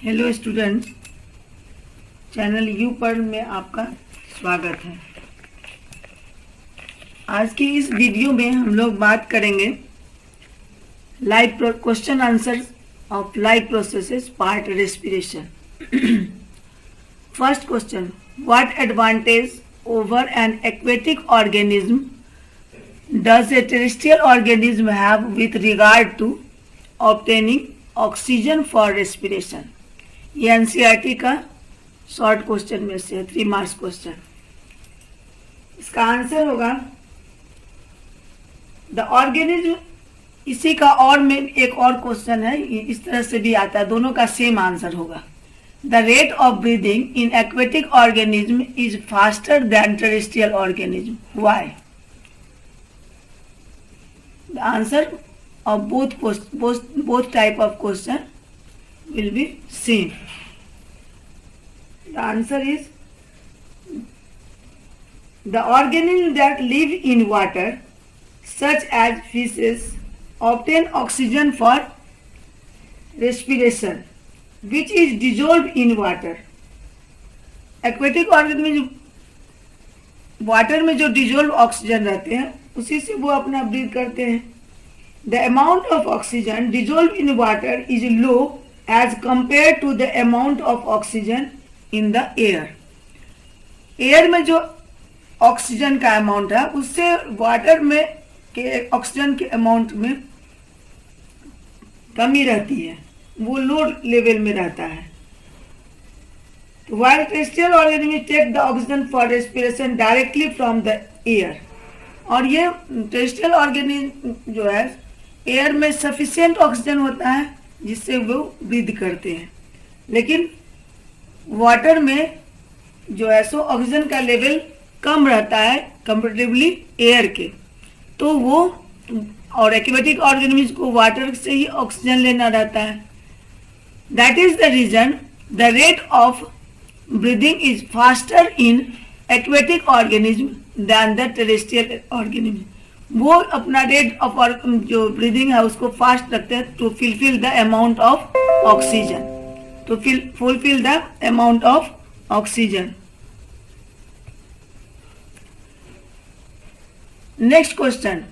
Hello student, channel you पर में आपका स्वागत है। आज की इस वीडियो में हम लोग बात करेंगे life question answer of life processes part respiration. First question, what advantage over an aquatic organism does a terrestrial organism have with regard to obtaining oxygen for respiration. ये एनसीईआरटी का शॉर्ट क्वेश्चन में से 3 marks question. इसका आंसर होगा the organism. इसी का और में एक और क्वेश्चन है, इस तरह से भी आता है, दोनों का सेम आंसर होगा। The rate of breathing in aquatic organism is faster than terrestrial organism, why? The answer of both type of question will be same. The answer is the organisms that live in water such as fishes obtain oxygen for respiration which is dissolved in water. Aquatic organism water में जो dissolve oxygen रहते हैं उसी से वो अपना breathe करते हैं। The amount of oxygen dissolved in water is low as compared to the amount of oxygen in the air. Air में जो ऑक्सीजन का अमाउंट है उससे वाटर में के ऑक्सीजन के अमाउंट में कमी रहती है, वो लो लेवल में रहता है। While terrestrial organisms take the oxygen for respiration directly from the air, और ये टेरेस्ट्रियल ऑर्गेनिज्म जो है एयर में सफिशिएंट ऑक्सीजन होता है जिससे वो ब्रीथ करते हैं, लेकिन वाटर में जो है सो ऑक्सीजन का लेवल कम रहता है कंपेरेटिवली एयर के, तो वो और एक्वेटिक ऑर्गेनिज्म को वाटर से ही ऑक्सीजन लेना रहता है। That is the reason the rate of breathing is faster in aquatic organism than the terrestrial organism. वो अपना रेट ऑफ जो ब्रीदिंग है उसको फास्ट रखते हैं to fulfil the amount of oxygen, to fulfil the amount of oxygen. Next question,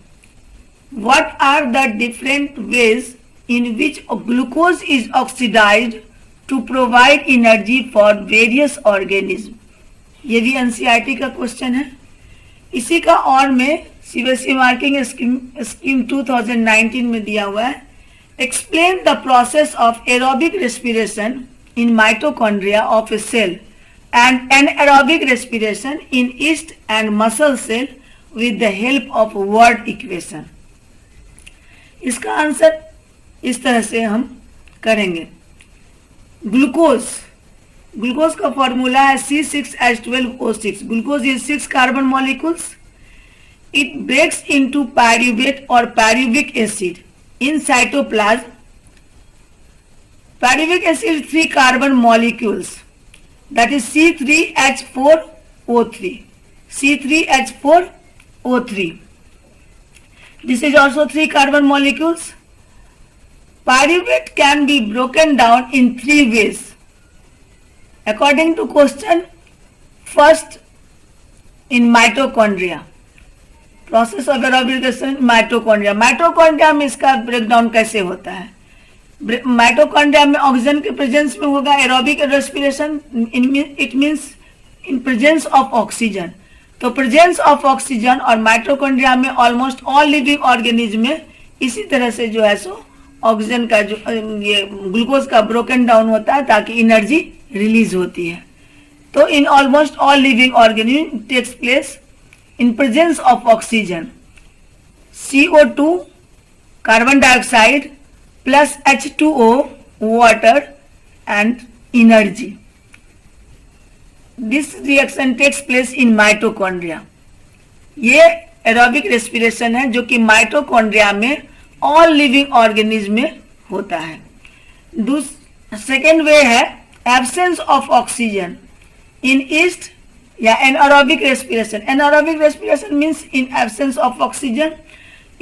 what are the different ways in which glucose is oxidised to provide energy for various organism. ये भी NCERT का question है। इसी का और में CBSE marking scheme 2019 में दिया हुआ है। Explain the process of aerobic respiration in mitochondria of a cell and anaerobic respiration in yeast and muscle cell with the help of word equation. इसका आंसर इस तरह से हम करेंगे। ग्लूकोज का फॉर्मूला है C6H12O6। Glucose is 6 carbon molecules. It breaks into pyruvate or pyruvic acid in cytoplasm. Pyruvic acid 3 carbon molecules, that is C3H4O3. C3H4O3. This is also 3 carbon molecules. Pyruvate can be broken down in 3 ways. According to question, first in mitochondria. Process of aerobic mitochondria. Mitochondria में इसका breakdown कैसे होता है? Mitochondria में oxygen के presence में होगा aerobic respiration, it means in presence of oxygen. तो प्रेजेंस ऑफ ऑक्सीजन और माइटोकॉन्ड्रिया में ऑलमोस्ट ऑल लिविंग ऑर्गेनिज्म में इसी तरह से जो है सो ऑक्सीजन का जो ये ग्लूकोज का ब्रोकन डाउन होता है ताकि एनर्जी रिलीज होती है। तो in almost all living organism takes place in presence of oxygen, CO2 carbon dioxide plus H2O water and energy. This reaction takes place in mitochondria. ये एरोबिक रेस्पिरेशन है जो कि माइटोकॉन्ड्रिया में ऑल लिविंग ऑर्गेनिज्म में होता है। Second way है absence of oxygen in yeast या anaerobic respiration. Anaerobic respiration means in absence of oxygen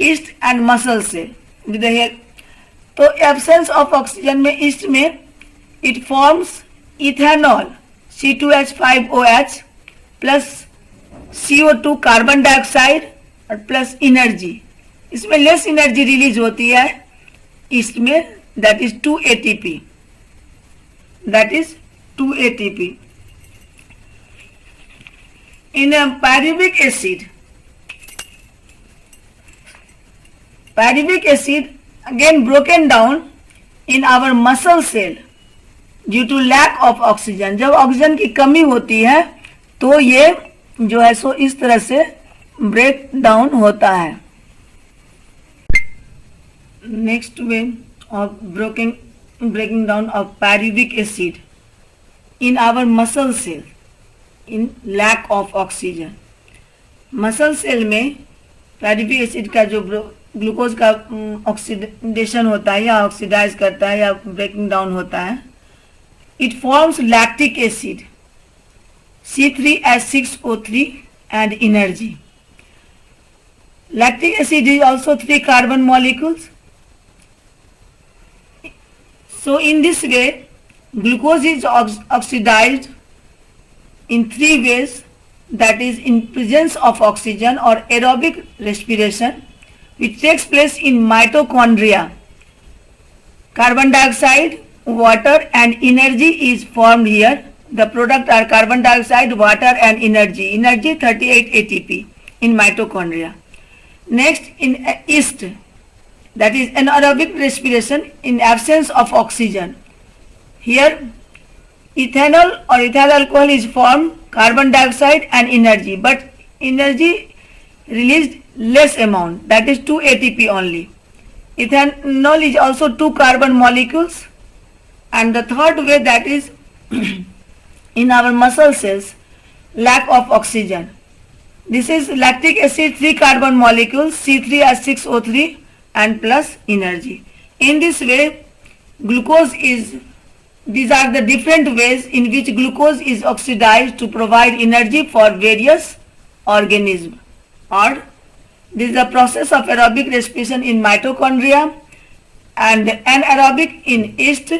yeast and muscle से विद द हेयर। तो एब्सेंस ऑफ ऑक्सीजन में ईस्ट में it forms ethanol C2H5OH plus CO2 carbon dioxide और plus energy. इसमें less energy release होती है इसमें, that is 2 ATP. That is 2 ATP. In a pyruvic acid again broken down in our muscle cell due to lack of oxygen. जब oxygen की कमी होती है तो ये जो है सो इस तरह से ब्रेक डाउन होता है. Next way of breaking down of pyruvic acid in our muscle cell in lack of oxygen. Muscle cell में pyruvic एसिड का जो ग्लूकोज का ऑक्सीडेशन होता है या ऑक्सीडाइज करता है या ब्रेकिंग डाउन होता है, it forms lactic acid C3H6O3 and energy. Lactic acid is also 3 carbon molecules. So in this way glucose is oxidized in 3 ways, that is in presence of oxygen or aerobic respiration which takes place in mitochondria. Carbon dioxide, water and energy is formed here. The product are carbon dioxide, water and energy. Energy 38 ATP in mitochondria. Next in yeast, that is anaerobic respiration in absence of oxygen. Here ethanol or ethyl alcohol is formed, carbon dioxide and energy, but energy released less amount, that is 2 ATP only. Ethanol is also 2 carbon molecules. And the third way, that is in our muscle cells, lack of oxygen. This is lactic acid, 3 carbon molecules C3H6O3 and plus energy. In this way these are the different ways in which glucose is oxidized to provide energy for various organisms. Or this is the process of aerobic respiration in mitochondria and anaerobic in yeast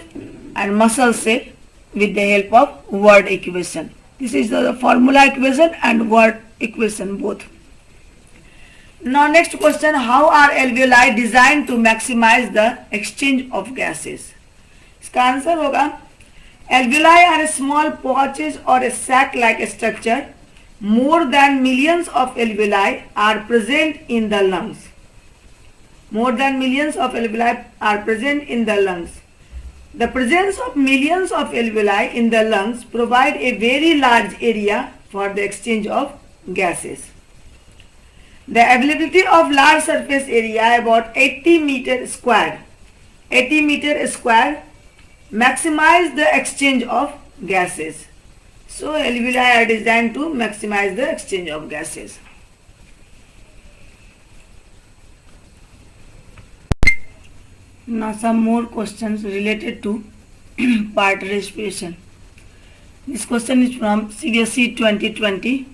and muscle cell with the help of word equation. This is the formula equation and word equation both. Now next question, how are alveoli designed to maximize the exchange of gases? इसका आंसर होगा, alveoli are small pouches or a sac-like structure. More than millions of alveoli are present in the lungs. More than millions of alveoli are present in the lungs. The presence of millions of alveoli in the lungs provide a very large area for the exchange of gases. The availability of large surface area, about 80 meter square, maximize the exchange of gases. So alveoli are designed to maximize the exchange of gases. Now some more questions related to part respiration. This question is from CBSE 2020.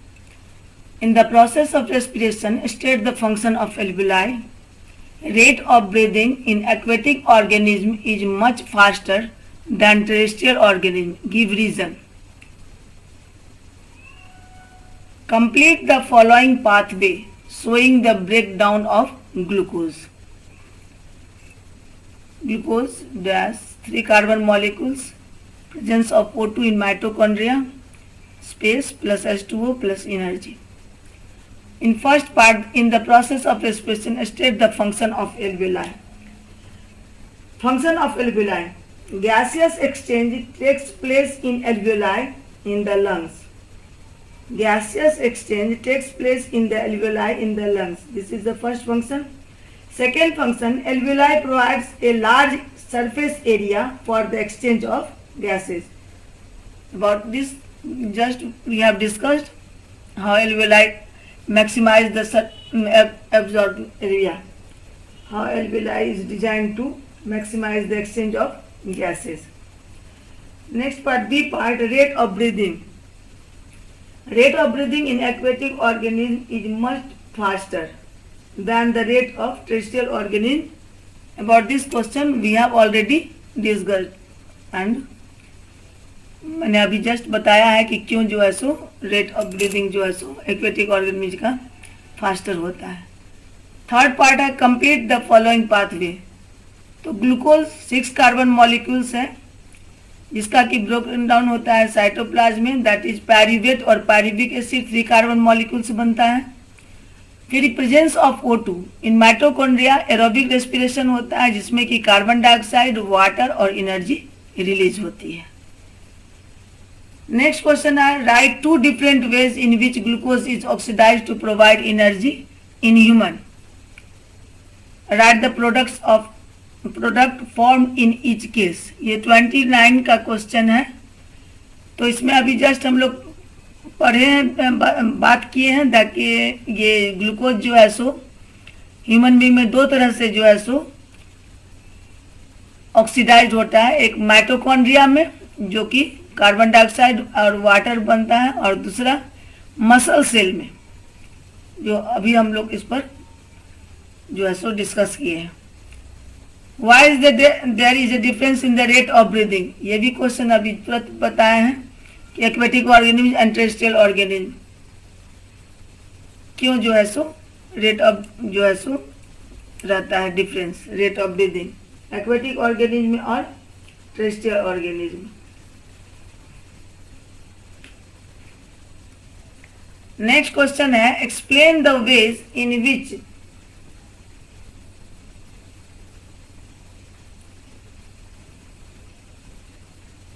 In the process of respiration, state the function of alveoli. Rate of breathing in aquatic organism is much faster than terrestrial organism. Give reason. Complete the following pathway showing the breakdown of glucose. Glucose dash 3 carbon molecules, presence of O2 in mitochondria, space plus H2O plus energy. In first part, in the process of respiration, state the function of alveoli. Function of alveoli. Gaseous exchange takes place in alveoli in the lungs. Gaseous exchange takes place in the alveoli in the lungs. This is the first function. Second function, alveoli provides a large surface area for the exchange of gases. About this, just we have discussed how alveoli maximize the absorbed area. How alveoli is designed to maximize the exchange of gases. Next part, B part, rate of breathing. Rate of breathing in aquatic organism is much faster than the rate of terrestrial organism. About this question we have already discussed, and मैंने अभी just बताया है कि क्यों जो है so rate of breathing जो है सो एक्वेटिक ऑर्गेनिज्म का फास्टर होता है। थर्ड पार्ट है कंप्लीट द फॉलोइंग पाथवे। तो ग्लूकोज 6 कार्बन मॉलिक्यूल्स है जिसका कि ब्रोकन डाउन होता है साइटोप्लाज्म में, दैट इज पायरूवेट और पायरूविक एसिड 3 कार्बन मॉलिक्यूल से बनता है। फिर presence of O2 in mitochondria aerobic respiration होता है जिसमें कि कार्बन डाइऑक्साइड, वाटर और एनर्जी रिलीज होती है। नेक्स्ट क्वेश्चन है write 2 different ways in which glucose is oxidised to provide energy in human. Write the product form in each case. ये 29 का क्वेश्चन है। तो इसमें अभी जस्ट हम लोग पढ़े हैं, बात किए हैं ताकि ये ग्लूकोज जो है सो ह्यूमन बींग में दो तरह से जो है सो ऑक्सीडाइज होता है। एक माइटोकॉन्ड्रिया में जो कि कार्बन डाइऑक्साइड और वाटर बनता है, और दूसरा मसल सेल में जो अभी हम लोग इस पर जो है सो डिस्कस किए हैं। Why is there is a difference in the rate of breathing? ये भी क्वेश्चन अभी तुरंत बताए हैं कि aquatic organism and terrestrial organism क्यों जो है सो रेट ऑफ जो है सो रहता है difference rate of breathing aquatic organism और टेरेस्ट्रियल ऑर्गेनिज्म। नेक्स्ट क्वेश्चन है explain the ways in which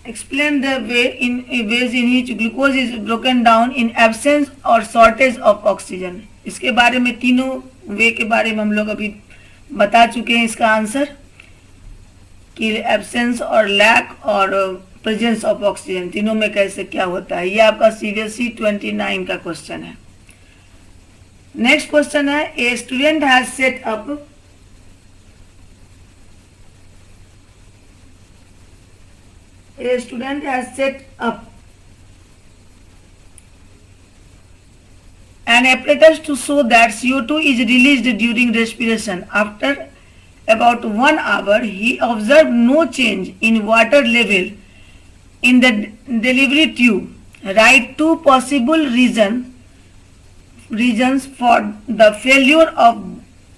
explain the ways in which glucose is broken down in absence or shortage of oxygen। इसके बारे में तीनों वे के बारे में हम लोग अभी बता चुके हैं इसका आंसर कि एब्सेंस और लैक और प्रेजेंस ऑफ ऑक्सीजन तीनों में कैसे क्या होता है। ये आपका CBSE 29 का क्वेश्चन है। नेक्स्ट क्वेश्चन है a student has set up A student has set up an apparatus to show that CO2 is released during respiration. After about 1 hour, he observed no change in water level in the delivery tube. Write 2 possible reasons for the failure of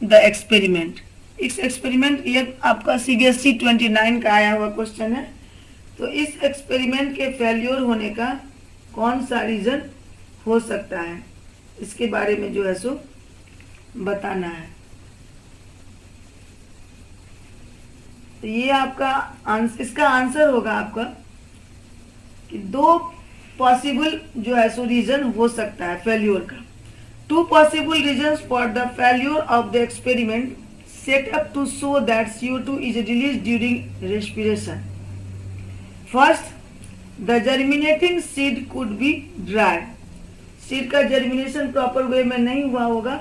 the experiment. इस experiment ये आपका CBSE 29 का आया हुआ question है। तो इस experiment के फेल्योर होने का कौन सा रीजन हो सकता है इसके बारे में जो है सो बताना है। तो ये आपका इसका आंसर होगा आपका कि 2 पॉसिबल जो है सो रीजन हो सकता है फेल्योर का। 2 possible reasons for the failure of the experiment set up to show that CO2 is release during respiration. First, the germinating seed could be dry. Seed का जर्मिनेशन प्रॉपर वे में नहीं हुआ होगा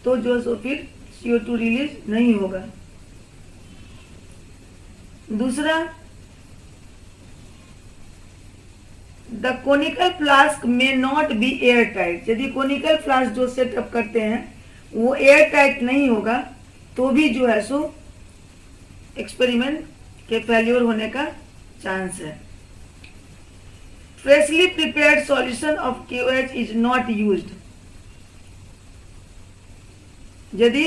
तो जो सो फिर CO2 रिलीज नहीं होगा। दूसरा, the conical flask may not be air tight. यदि कोनिकल फ्लास्क जो सेटअप करते हैं वो एयर टाइट नहीं होगा तो भी जो है सो एक्सपेरिमेंट के फेल्योर होने का चांस है। Freshly prepared solution of KOH is not used. यदि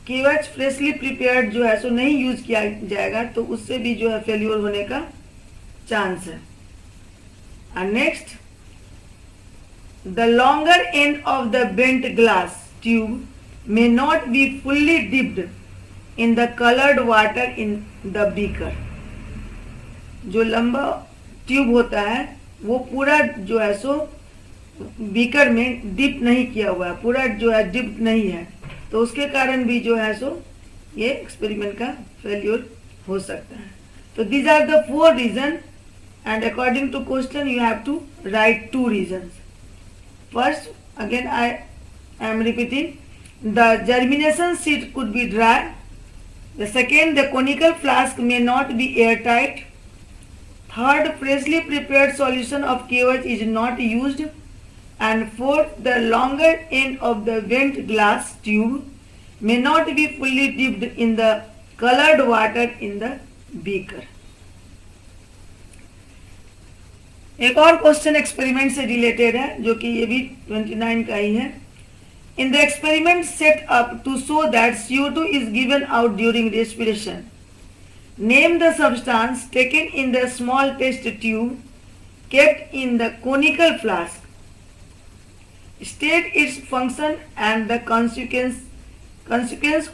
KOH फ्रेशली प्रिपेयर्ड जो है सो नहीं यूज किया जाएगा तो उससे भी जो है फेल्योर होने का चांस है। And next, the longer end of the bent glass tube may not be fully dipped in the coloured water in the beaker. जो लंबा ट्यूब होता है वो पूरा जो है सो बीकर में डिप नहीं किया हुआ है, पूरा जो है डिप नहीं है, तो उसके कारण भी जो है सो ये एक्सपेरिमेंट का फेल्योर हो सकता है। तो these are the 4 reason and according to question you have to write 2 reason. First, again I am repeating, the germination seed could be dry. The second, the conical flask may not be airtight. Third, freshly prepared solution of KOH is not used. And fourth, the longer end of the vent glass tube may not be fully dipped in the colored water in the beaker. एक और question experiment से related है जो कि ये भी 29 का ही है. In the experiment set up to show that CO2 is given out during respiration, name the substance taken in the small test tube kept in the conical flask. State its function and the consequence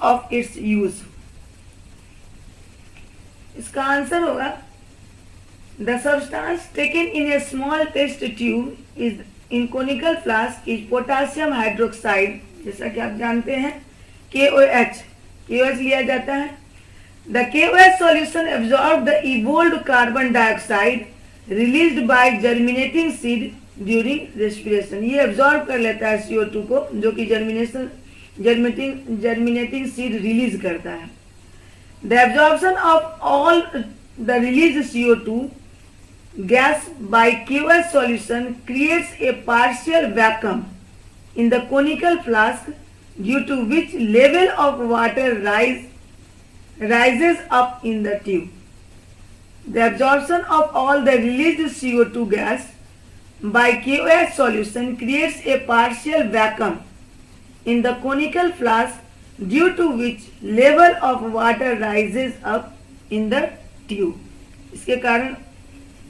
of its use. इसका आंसर होगा the substance taken in a small test tube is in conical flask is potassium hydroxide. जैसा कि आप जानते हैं KOH लिया जाता है. The KOH solution absorbed the evolved carbon dioxide released by germinating seed during respiration. ये absorb कर लेता है CO2 को जो कि germinating seed release करता है. The absorption of all the released CO2 gas by KOH solution creates a partial vacuum in the conical flask due to which level of water rises up in the tube. The absorption of all the released CO2 gas by KOH solution creates a partial vacuum in the conical flask due to which level of water rises up in the tube. इसके कारण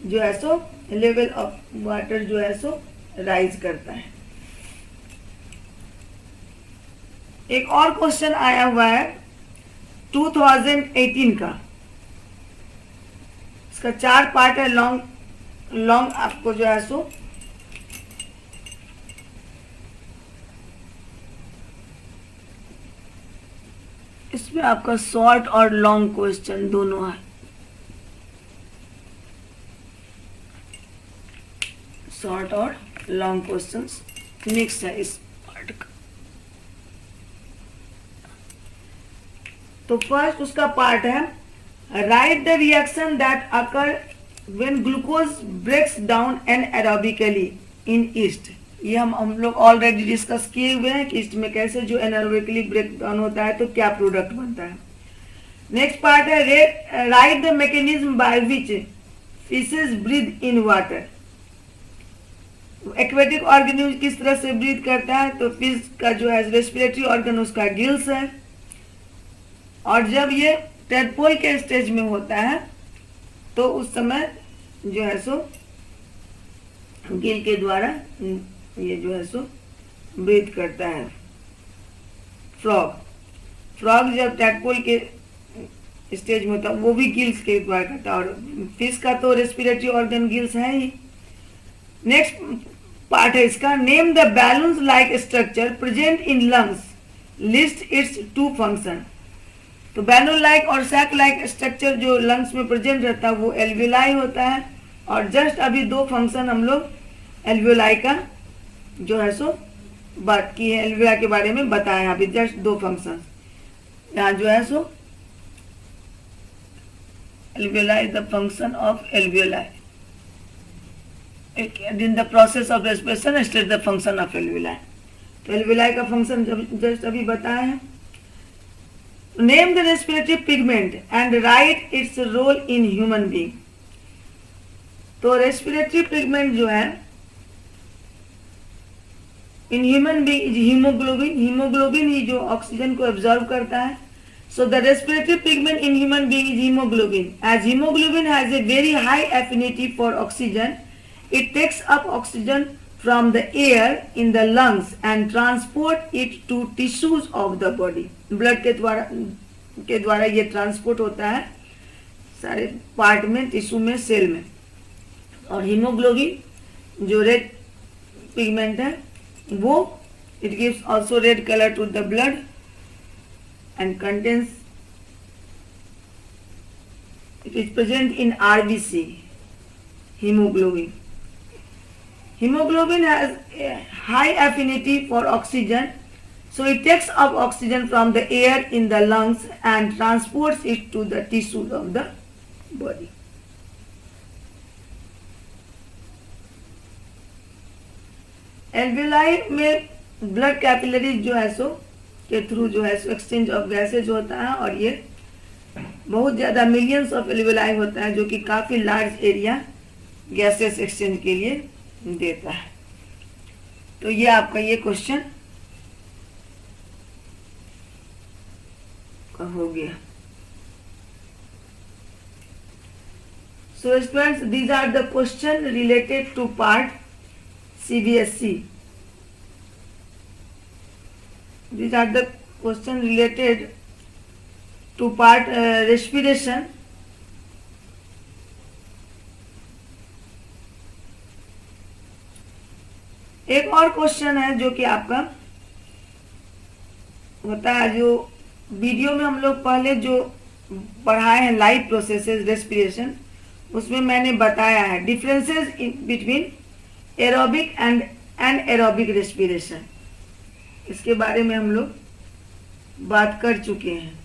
जो है सो level of water जो है सो rise करता है. एक और क्वेश्चन आया हुआ है 2018 का. इसका 4 पार्ट है. लॉन्ग आपको जो है सो इसमें आपका शॉर्ट और लॉन्ग क्वेश्चन दोनों है. शॉर्ट और लॉन्ग क्वेश्चंस मिक्स है इस पार्ट का. तो फर्स्ट उसका पार्ट है write the reaction that occur when glucose breaks down anaerobically in yeast. ये हम लोग ऑलरेडी डिस्कस किए हुए हैं कि ईस्ट में कैसे जो एनारोबिकली ब्रेक डाउन होता है तो क्या प्रोडक्ट बनता है. नेक्स्ट पार्ट है write the mechanism by which fishes breathe in water. Aquatic organism किस तरह से ब्रीथ करता है तो फिश का जो है रेस्पिरेटरी ऑर्गन उसका गिल्स है. और जब ये टेडपोल के स्टेज में होता है तो उस समय जो है सो गिल के द्वारा ये जो है सो ब्रीथ करता है. फ्रॉग जब टेडपोल के स्टेज में होता है वो भी गिल्स के द्वारा करता है. और फिश का तो रेस्पिरेटरी ऑर्गन गिल्स है ही. नेक्स्ट पार्ट है इसका name the balloons like structure present in lungs list it's 2 function. तो बैलून लाइक और सैक लाइक स्ट्रक्चर जो लंग्स में प्रेजेंट रहता है वो एल्वियोलाई होता है. और जस्ट अभी 2 फंक्शन हम लोग एल्वियोलाई का जो है सो बात की है. एल्वियोलाई के बारे में बताया अभी जस्ट 2 फंक्शन. यहाँ जो है सो alveoli the function of alveoli in the process of respiration state the function of alveoli. तो alveoli का फंक्शन जस्ट अभी बताया है. Name the respiratory pigment and write its role in human being. तो रेस्पिरेटरी पिगमेंट जो है in human being is haemoglobin. Haemoglobin ही जो ऑक्सीजन को एब्जॉर्ब करता है. So the respiratory pigment in human being is hemoglobin. As hemoglobin has a very high affinity for oxygen, it takes up oxygen from the air in the lungs and transport it to tissues of the body. Blood के द्वारा ये transport होता है सारे part में, tissue में, cell में. और हीमोग्लोबिन जो रेड पिगमेंट है वो it gives also red color to the blood and contains it is present in RBC. Hemoglobin. Hemoglobin has a high affinity for oxygen, so it takes up oxygen from the air in the lungs and transports it to the tissues of the body. Alveoli में blood capillaries जो है सो के through जो है so exchange of gases होता है. और ये बहुत ज़्यादा मिलियंस ऑफ एल्वेलाई होता है जो कि काफ़ी लार्ज एरिया गैसेस एक्सचेंज के लिए देता है। तो ये आपका ये क्वेश्चन हो गया। So students, these are the question related to part CBSE. These are the question related to part respiration. एक और क्वेश्चन है जो कि आपका होता है, जो वीडियो में हम लोग पहले जो पढ़ाए हैं लाइव प्रोसेसेस रेस्पिरेशन, उसमें मैंने बताया है differences between aerobic and anaerobic respiration. इसके बारे में हम लोग बात कर चुके हैं।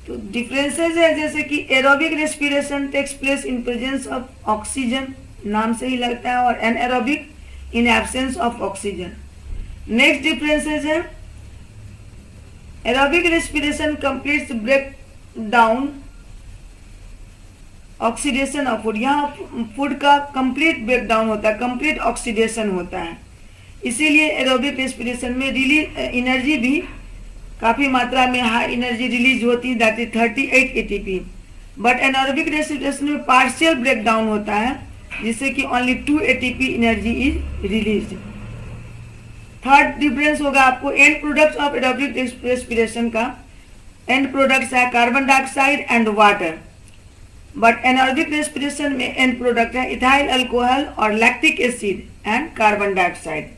तो डिफरेंसेस है जैसे कि aerobic respiration takes place in presence of oxygen, नाम से ही लगता है, और anaerobic in absence of oxygen. Next differences है aerobic respiration completes break down oxidation of food. यहाँ फूड का कंप्लीट ब्रेक डाउन होता है, कंप्लीट ऑक्सीडेशन होता है, इसीलिए एरोबिक रेस्पिरेशन में रिलीज एनर्जी भी काफी मात्रा में हाई एनर्जी रिलीज होती है, that is 38 ATP. But anaerobic respiration में पार्शियल ब्रेक डाउन होता है, जिससे कि only 2 ATP energy is release. Third difference होगा आपको end products of aerobic respiration का। एंड प्रोडक्ट्स है carbon dioxide and water, but anaerobic respiration में एंड प्रोडक्ट है इथाइल अल्कोहल और lactic acid and carbon dioxide.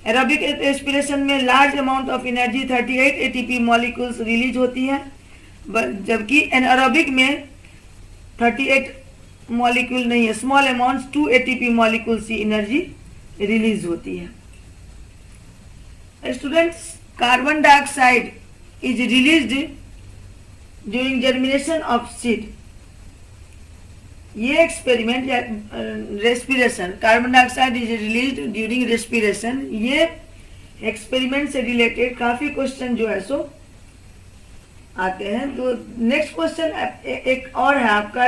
Aerobic respiration में large amount of energy 38 ATP molecules release होती है, जबकि एनारोबिक में 38 मॉलिक्यूल नहीं है, स्मॉल अमाउंट 2 एटीपी मॉलिक्यूल्स की एनर्जी रिलीज होती है। Students, carbon dioxide is released during germination of seed. ये एक्सपेरिमेंट या respiration, carbon dioxide is released during respiration, ये एक्सपेरिमेंट से रिलेटेड काफी क्वेश्चन जो है सो आते हैं। तो नेक्स्ट क्वेश्चन एक और है आपका,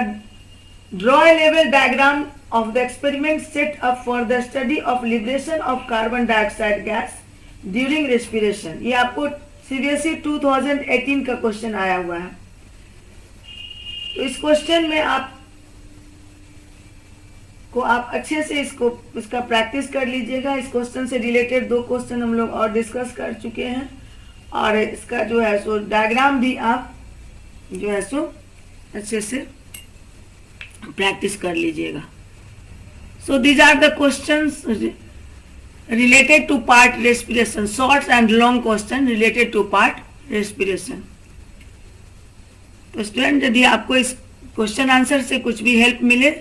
draw a level diagram of the experiment set up for the study of liberation of carbon dioxide gas during respiration. ये आपको सीबीएसई 2018 का क्वेश्चन आया हुआ है। तो इस क्वेश्चन में आप अच्छे से इसका प्रैक्टिस कर लीजिएगा। इस क्वेश्चन से रिलेटेड 2 क्वेश्चन हम लोग और डिस्कस कर चुके हैं, और इसका जो है सो डायग्राम भी आप जो है सो अच्छे से प्रैक्टिस कर लीजिएगा। So these are the questions related to part respiration, short and long question related to part respiration. तो स्टूडेंट, यदि आपको इस क्वेश्चन आंसर से कुछ भी हेल्प मिले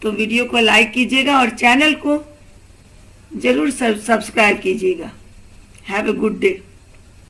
तो वीडियो को लाइक कीजिएगा और चैनल को जरूर सब्सक्राइब कीजिएगा। Have a good day.